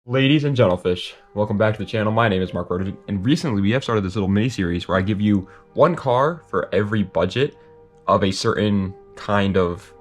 Ladies and gentlefish, welcome back to the channel. My name is Mark RWD, and recently we have started this little mini series where I give you one car for every budget of a certain kind of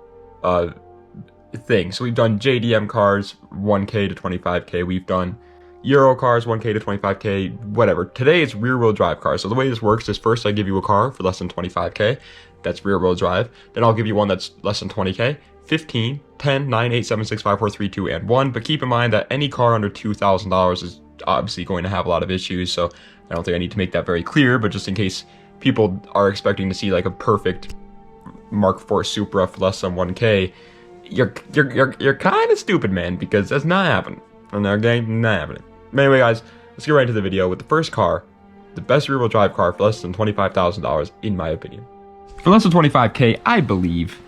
thing. So we've done JDM cars 1K to 25K, we've done Euro cars 1K to 25K, whatever. Today it's rear wheel drive cars. So the way this works is first I give you a car for less than 25K, that's rear wheel drive. Then I'll give you one that's less than 20K. 15, 10, 9, 8, 7, 6, 5, 4, 3, 2, and 1. But keep in mind that any car under $2,000 is obviously going to have a lot of issues. So I don't think I need to make that very clear, but just in case people are expecting to see like a perfect Mark IV Supra for less than 1K, you're kind of stupid, man, because that's not happening. Okay, not happening. Anyway, guys, let's get right into the video with the first car, the best rear wheel drive car for less than $25,000, in my opinion. For less than 25K, I believe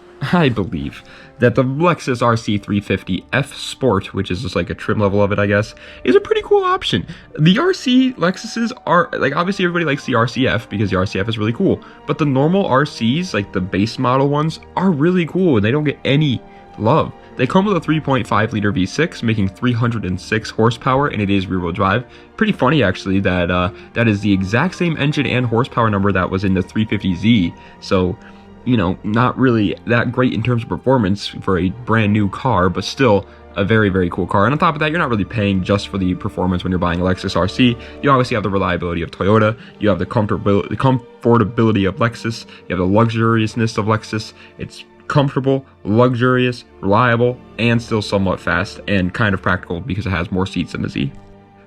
that the Lexus RC350 F Sport, which is just like a trim level of it, I guess, is a pretty cool option. The RC Lexuses are, like, obviously everybody likes the RCF because the RCF is really cool, but the normal RCs, like the base model ones, are really cool and they don't get any love. They come with a 3.5 liter V6, making 306 horsepower, and it is rear wheel drive. Pretty funny, actually, that that is the exact same engine and horsepower number that was in the 350Z. So, you know, not really that great in terms of performance for a brand new car, but still a very, very cool car. And on top of that, you're not really paying just for the performance when you're buying a Lexus RC. You obviously have the reliability of Toyota, you have the comfortability of Lexus, you have the luxuriousness of Lexus. It's comfortable, luxurious, reliable, and still somewhat fast and kind of practical because it has more seats than the Z.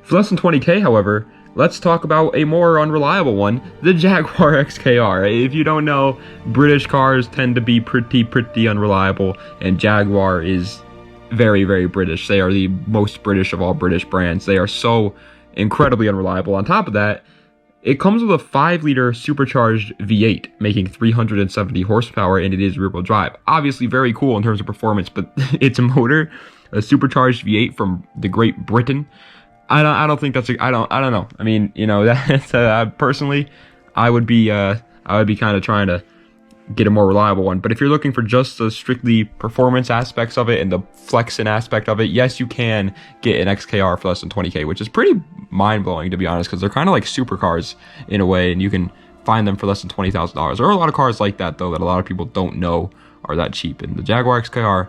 For less than 20K, however, let's talk about a more unreliable one, the Jaguar XKR. If you don't know, British cars tend to be pretty unreliable, and Jaguar is very, very British. They are the most British of all British brands. They are so incredibly unreliable. On top of that, it comes with a 5-liter supercharged V8, making 370 horsepower, and it is rear-wheel drive. Obviously very cool in terms of performance, but it's a motor, a supercharged V8 from the Great Britain. I don't think that's I don't know. I mean, you know, that's personally, I would be kind of trying to get a more reliable one. But if you're looking for just the strictly performance aspects of it and the flexing aspect of it, yes, you can get an XKR for less than 20K, which is pretty mind-blowing, to be honest, because they're kind of like supercars in a way, and you can find them for less than $20,000. There are a lot of cars like that, though, that a lot of people don't know are that cheap, and the Jaguar XKR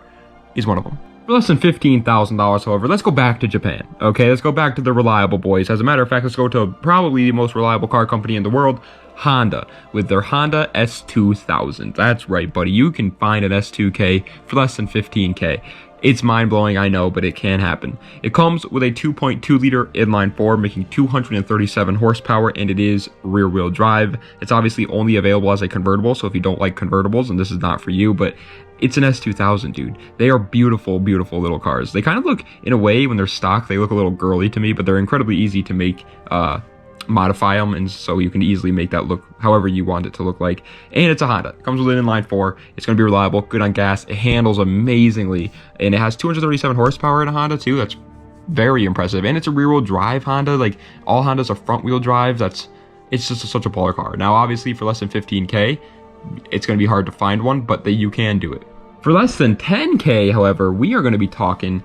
is one of them. For less than $15,000, however, let's go back to Japan. Okay, let's go back to the reliable boys. As a matter of fact, let's go to probably the most reliable car company in the world, Honda, with their Honda S2000. That's right, buddy. You can find an S2K for less than 15K. It's mind-blowing, I know, but it can happen. It comes with a 2.2-liter inline-4, making 237 horsepower, and it is rear-wheel drive. It's obviously only available as a convertible, so if you don't like convertibles, and this is not for you, but it's an S2000, dude. They are beautiful, beautiful little cars. They kind of look, in a way, when they're stock, they look a little girly to me, but they're incredibly easy to make, modify them, and so you can easily make that look however you want it to look like. And it's a Honda. It comes with an inline 4. It's going to be reliable, good on gas. It handles amazingly, and it has 237 horsepower in a Honda too. That's very impressive. And it's a rear-wheel drive Honda. Like, all Hondas are front-wheel drive. It's just such a baller car. Now, obviously, for less than 15K, it's going to be hard to find one, but you can do it. For less than 10K, however, we are going to be talking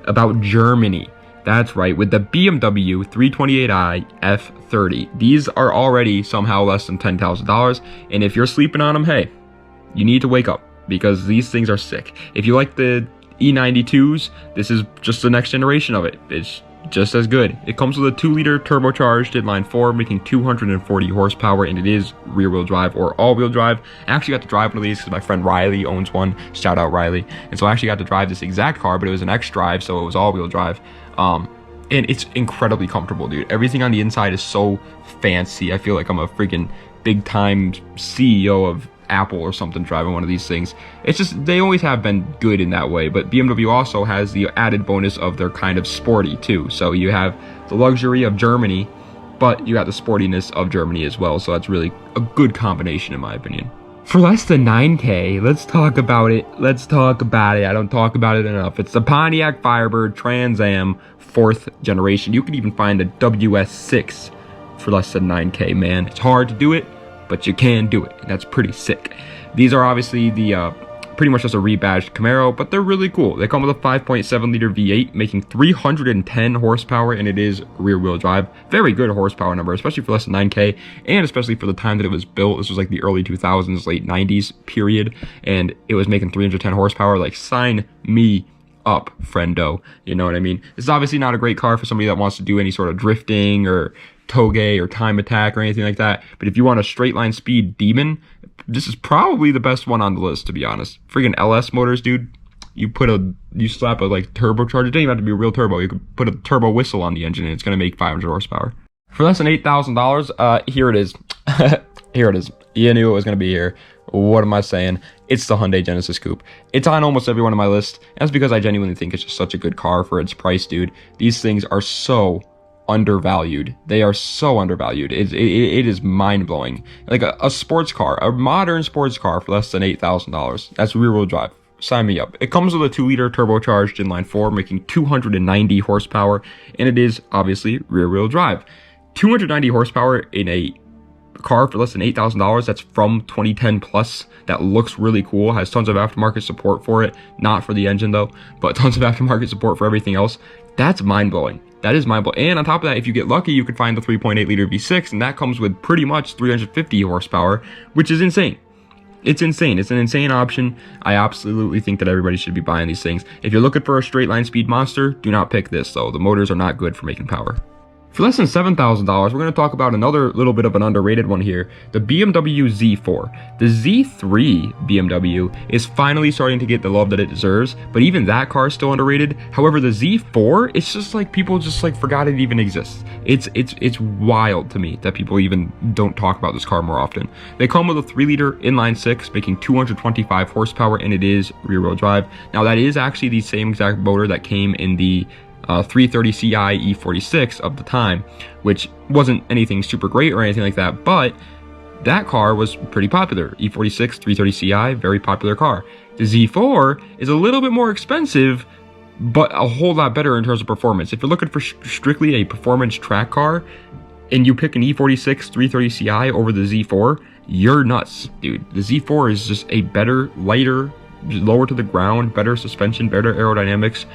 about Germany. That's right, with the BMW 328i F30. These are already somehow less than $10,000, and if you're sleeping on them, hey, you need to wake up, because these things are sick. If you like the E92s, this is just the next generation of it. It's just as good. It comes with a 2-liter turbocharged inline 4, making 240 horsepower, and it is rear-wheel drive or all-wheel drive. I actually got to drive one of these because my friend Riley owns one. Shout out Riley. And so I actually got to drive this exact car, but it was an X-Drive, so it was all-wheel drive. And it's incredibly comfortable, dude. Everything on the inside is so fancy. I feel like I'm a freaking big-time CEO of Apple or something driving one of these things. It's just, they always have been good in that way, but BMW also has the added bonus of they're kind of sporty too. So you have the luxury of Germany, but you got the sportiness of Germany as well. So that's really a good combination, in my opinion. For less than 9K, let's talk about it. Let's talk about it. I don't talk about it enough. It's the Pontiac Firebird Trans Am 4th generation. You can even find a WS6 for less than 9K, man. It's hard to do it, but you can do it, and that's pretty sick. These are obviously the pretty much just a rebadged Camaro, but they're really cool. They come with a 5.7 liter V8 making 310 horsepower, and it is rear wheel drive. Very good horsepower number, especially for less than 9K, and especially for the time that it was built. This was like the early 2000s, late 90s period, and it was making 310 horsepower. Like, sign me up, friendo. You know what I mean? This is obviously not a great car for somebody that wants to do any sort of drifting or toge or time attack or anything like that, but if you want a straight line speed demon, this is probably the best one on the list, to be honest. Friggin' LS motors, dude. You slap a like turbocharger. It doesn't even have to be a real turbo. You could put a turbo whistle on the engine and it's gonna make 500 horsepower. For less than $8,000, here it is. Here it is. You knew it was gonna be here. What am I saying? It's the Hyundai Genesis Coupe. It's on almost every one of my lists, and that's because I genuinely think it's just such a good car for its price, dude. These things are so undervalued. They are so undervalued. It is mind-blowing. Like a sports car, a modern sports car for less than $8,000. That's rear-wheel drive. Sign me up. It comes with a 2-liter turbocharged inline 4 making 290 horsepower, and it is obviously rear-wheel drive. 290 horsepower in a car for less than $8,000 that's from 2010 plus, that looks really cool, has tons of aftermarket support for it, not for the engine though, but tons of aftermarket support for everything else. That's mind-blowing. That is mind-blowing. And on top of that, if you get lucky, you could find the 3.8 liter V6, and that comes with pretty much 350 horsepower, which is insane. It's insane. It's an insane option. I absolutely think that everybody should be buying these things. If you're looking for a straight line speed monster, do not pick this though. The motors are not good for making power. For less than $7,000, we're going to talk about another little bit of an underrated one here, the BMW Z4. The Z3 BMW is finally starting to get the love that it deserves, but even that car is still underrated. However, the Z4, it's just like people just like forgot it even exists. It's wild to me that people even don't talk about this car more often. They come with a 3-liter inline 6 making 225 horsepower, and it is rear-wheel drive. Now that is actually the same exact motor that came in the 330 Ci E46 of the time, which wasn't anything super great or anything like that, but that car was pretty popular. E46, 330 Ci, very popular car. The Z4 is a little bit more expensive, but a whole lot better in terms of performance. If you're looking for strictly a performance track car, and you pick an E46 330 Ci over the Z4, you're nuts, dude. The Z4 is just a better, lighter, lower to the ground, better suspension, better aerodynamics,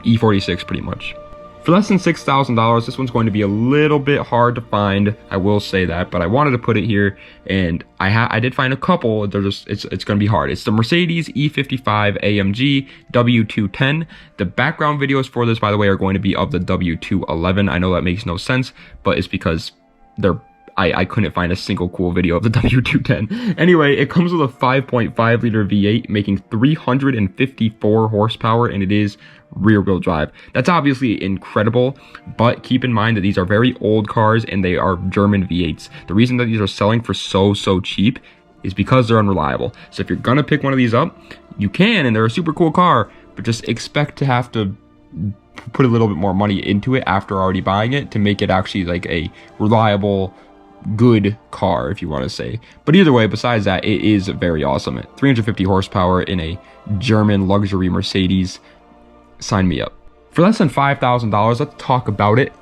E46 pretty much. For less than $6,000, this one's going to be a little bit hard to find, I will say that, but I wanted to put it here, and I did find a couple. They're just it's going to be hard. It's the Mercedes E55 AMG W210. The background videos for this, by the way, are going to be of the W211. I know that makes no sense, but it's because I couldn't find a single cool video of the W210. Anyway, it comes with a 5.5 liter V8 making 354 horsepower, and it is rear-wheel drive. That's obviously incredible, but keep in mind that these are very old cars and they are German V8s. The reason that these are selling for so cheap is because they're unreliable. So if you're gonna pick one of these up, you can, and they're a super cool car, but just expect to have to put a little bit more money into it after already buying it to make it actually like a reliable, good car, if you want to say. But either way, besides that, it is very awesome. 350 horsepower in a German luxury Mercedes. Sign me up. For less than $5,000, let's talk about it.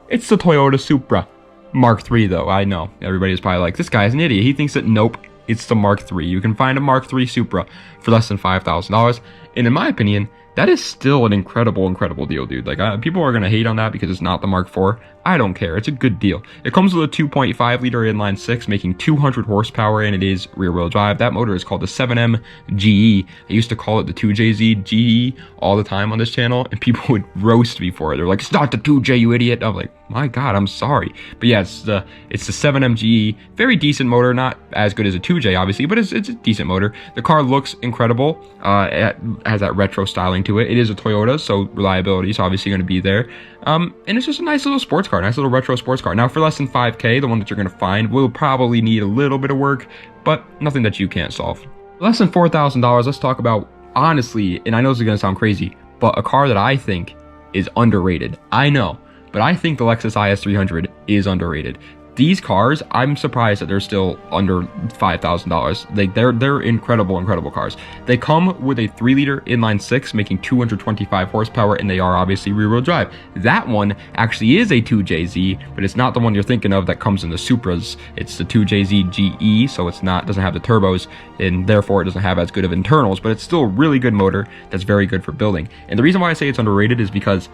It's the Toyota Supra Mark III, though. I know everybody's probably like, this guy's an idiot. He thinks that nope, it's the Mark III. You can find a Mark III Supra for less than $5,000, and in my opinion, that is still an incredible deal, dude. Like, people are gonna hate on that because it's not the Mark IV. I don't care. It's a good deal. It comes with a 2.5 liter inline 6 making 200 horsepower, and it is rear-wheel drive. That motor is called the 7M GE. I used to call it the 2JZ GE all the time on this channel, and people would roast me for it. They're like, it's not the 2J, you idiot. I'm like, my God, I'm sorry. But yeah, it's the 7M GE. Very decent motor, not as good as a 2J, obviously, but it's a decent motor. The car looks incredible. It has that retro styling to it. It is a Toyota, so reliability is obviously going to be there. And it's just a nice little sports car, nice little retro sports car. Now, for less than 5K, the one that you're going to find will probably need a little bit of work, but nothing that you can't solve. Less than $4,000, let's talk about, honestly, and I know this is going to sound crazy, but a car that I think is underrated. I know, but I think the Lexus IS300 is underrated. these cars, I'm surprised that they're still under $5,000. Like they're incredible cars. They come with a 3-liter inline-6 making 225 horsepower, and they are obviously rear-wheel drive. That one actually is a 2JZ, but it's not the one you're thinking of that comes in the Supras. It's the 2JZ GE, so it's not, doesn't have the turbos, and therefore it doesn't have as good of internals, but it's still a really good motor that's very good for building. And the reason why I say it's underrated is because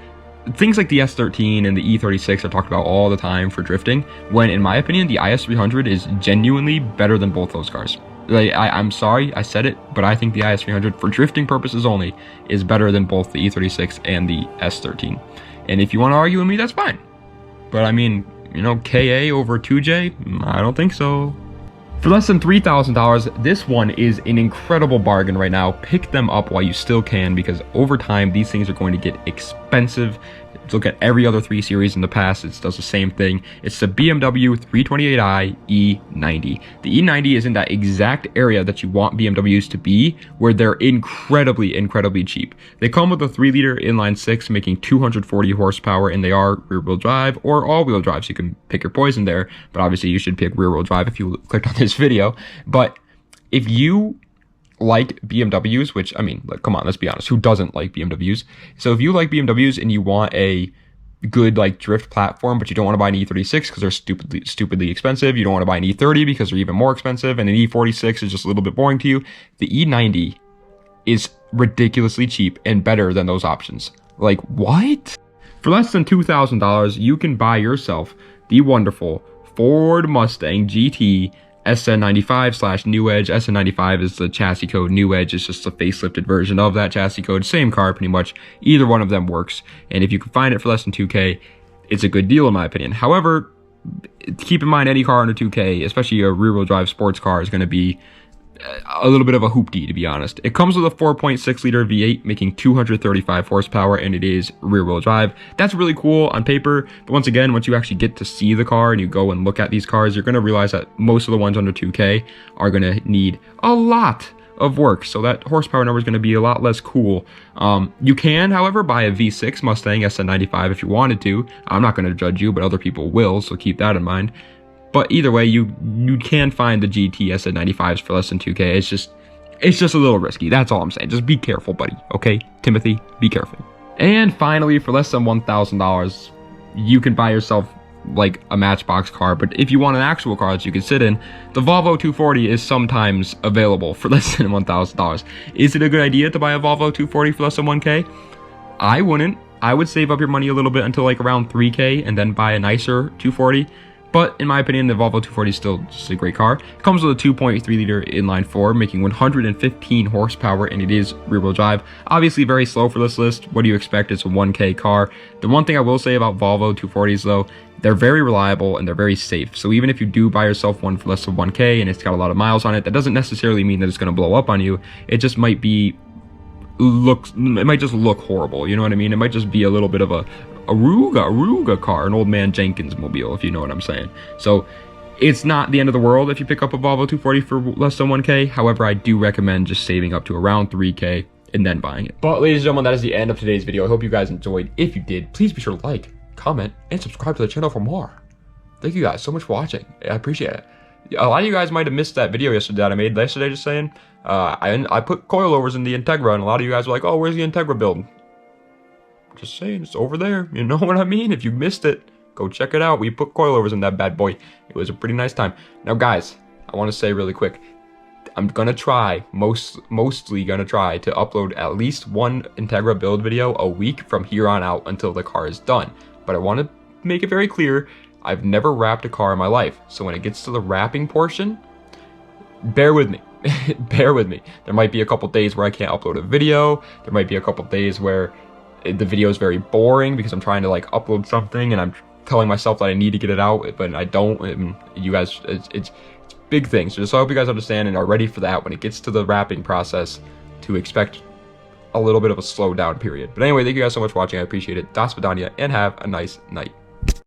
things like the S13 and the E36 are talked about all the time for drifting, when in my opinion the IS300 is genuinely better than both those cars. Like, I'm sorry I said it, but I think the IS300 for drifting purposes only is better than both the E36 and the S13. And if you want to argue with me, that's fine. But I mean, you know, KA over 2J, I don't think so. For less than $3,000, this one is an incredible bargain right now. Pick them up while you still can, because over time, these things are going to get expensive. Look at every other 3 Series in the past, it does the same thing. It's the BMW 328i E90. The E90 is in that exact area that you want BMWs to be, where they're incredibly cheap. They come with a 3-liter inline-6 making 240 horsepower, and they are rear-wheel drive or all-wheel drive, so you can pick your poison there, but obviously you should pick rear-wheel drive if you clicked on this video. But if you like BMWs, which, I mean, like, come on, let's be honest, who doesn't like BMWs? So if you like BMWs and you want a good, like, drift platform, but you don't want to buy an E36 because they're stupidly expensive, you don't want to buy an E30 because they're even more expensive, and an E46 is just a little bit boring to you, the E90 is ridiculously cheap and better than those options. Like, what? For less than $2,000, you can buy yourself the wonderful Ford Mustang GT SN95/New Edge. SN95 is the chassis code. New Edge is just a facelifted version of that chassis code. Same car, pretty much. Either one of them works. And if you can find it for less than 2K, it's a good deal in my opinion. However, keep in mind any car under 2K, especially a rear-wheel drive sports car, is going to be a little bit of a hoopty, to be honest. It comes with a 4.6-liter V8 making 235 horsepower, and it is rear-wheel drive. That's really cool on paper, but once again, once you actually get to see the car and you go and look at these cars, you're going to realize that most of the ones under 2K are going to need a lot of work, so that horsepower number is going to be a lot less cool. You can, however, buy a V6 Mustang SN95 if you wanted to. I'm not going to judge you, but other people will, so keep that in mind. But either way, you can find the GT SN95s for less than 2K. It's just a little risky. That's all I'm saying. Just be careful, buddy. Okay, Timothy, be careful. And finally, for less than $1,000, you can buy yourself like a Matchbox car. But if you want an actual car that you can sit in, the Volvo 240 is sometimes available for less than $1,000. Is it a good idea to buy a Volvo 240 for less than 1K? I wouldn't. I would save up your money a little bit until like around 3K and then buy a nicer 240. But in my opinion, the Volvo 240 is still just a great car. It comes with a 2.3-liter inline-4, making 115 horsepower, and it is rear-wheel drive. Obviously very slow for this list. What do you expect? It's a 1K car. The one thing I will say about Volvo 240s, though, they're very reliable and they're very safe. So even if you do buy yourself one for less than 1K and it's got a lot of miles on it, that doesn't necessarily mean that it's going to blow up on you. It just might be it might just look horrible. You know what I mean? It might just be a little bit of a Aruga car, an old man Jenkins mobile, if you know what I'm saying. So it's not the end of the world if you pick up a Volvo 240 for less than 1K. However, I do recommend just saving up to around 3K and then buying it. But ladies and gentlemen, that is the end of today's video. I hope you guys enjoyed. If you did, please be sure to like, comment, and subscribe to the channel for more. Thank you guys so much for watching. I appreciate it. A lot of you guys might have missed that video yesterday that I made yesterday, just saying. I put coilovers in the Integra, and a lot of you guys were like, oh, where's the Integra build? Just saying, it's over there. You know what I mean? If you missed it, go check it out. We put coilovers in that bad boy. It was a pretty nice time. Now, guys, I want to say really quick, I'm gonna try, mostly gonna try to upload at least one Integra build video a week from here on out until the car is done. But I want to make it very clear, I've never wrapped a car in my life. So when it gets to the wrapping portion, bear with me. Bear with me. There might be a couple days where I can't upload a video. There might be a couple days where the video is very boring because I'm trying to like upload something and I'm telling myself that I need to get it out, but I don't. And you guys, it's big things. So just I hope you guys understand and are ready for that when it gets to the wrapping process to expect a little bit of a slow down period. But anyway, thank you guys so much for watching. I appreciate it. Das Vidania, and have a nice night.